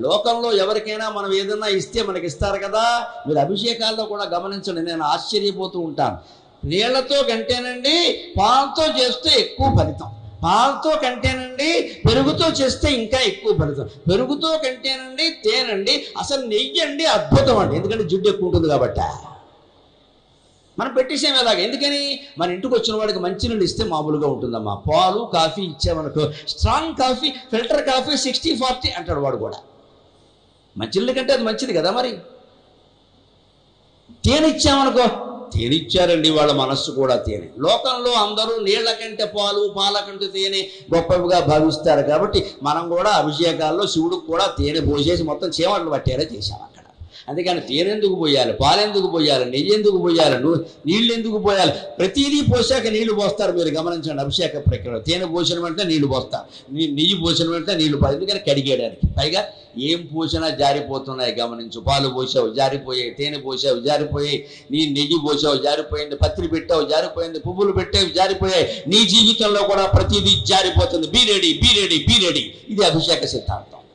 లోకంలో ఎవరికైనా మనం ఏదన్నా ఇస్తే మనకి ఇస్తారు కదా, మీరు అభిషేకాల్లో కూడా గమనించండి, నేను ఆశ్చర్యపోతూ ఉంటాను. నీళ్లతో కంటేనండి పాలతో చేస్తే ఎక్కువ ఫలితం, పాలతో కంటేనండి పెరుగుతో చేస్తే ఇంకా ఎక్కువ ఫలితం, పెరుగుతో కంటేనండి తేనండి, అసలు నెయ్యి అండి అద్భుతం అండి, ఎందుకంటే జిడ్డు ఎక్కువ ఉంటుంది కాబట్టి. మనం పెట్టేసాం ఎలాగ, ఎందుకని మన ఇంటికి వచ్చిన వాడికి మంచినీళ్ళు ఇస్తే మామూలుగా ఉంటుందమ్మా. పాలు కాఫీ ఇచ్చామనుకో, స్ట్రాంగ్ కాఫీ ఫిల్టర్ కాఫీ 60-40 అంటాడు వాడు కూడా. మంచినీళ్ళ కంటే అది మంచిది కదా. మరి తేనె ఇచ్చామనుకో, తేనె ఇచ్చారండి, వాళ్ళ మనస్సు కూడా తేనె. లోకంలో అందరూ నీళ్ల కంటే పాలు, పాల కంటే తేనె గొప్పవిగా భావిస్తారు. కాబట్టి మనం కూడా అభిషేకాల్లో శివుడికి కూడా తేనె పోసేసి మొత్తం చీమట్లు పట్టేలా చేశాం అక్కడ. అందుకని తేనె ఎందుకు పోయాలి, పాలెందుకు పోయాలి, నెయ్యి ఎందుకు పోయాలి, నీళ్ళు ఎందుకు పోయాలి? ప్రతిదీ పోసాక నీళ్లు పోస్తారు. మీరు గమనించండి, అభిషేక ప్రక్రియ తేనె పోసిన వెంటనే నీళ్లు పోస్తారు, నెయ్యి పోసిన వెంటనే నీళ్లు పోతారు, ఎందుకని కడిగేయడానికి. పైగా ఏం పోసినా జారిపోతున్నాయి గమనించు. పాలు పోసావు జారిపోయాయి, తేనె పోసావు జారిపోయాయి, నీ నెయ్యి పోసావు జారిపోయింది, పత్రి పెట్టావు జారిపోయింది, పువ్వులు పెట్టావు జారిపోయాయి. నీ జీవితంలో కూడా ప్రతిదీ జారిపోతుంది. Be ready, be ready, be ready. ఇది అభిషేక సిద్ధాంతం.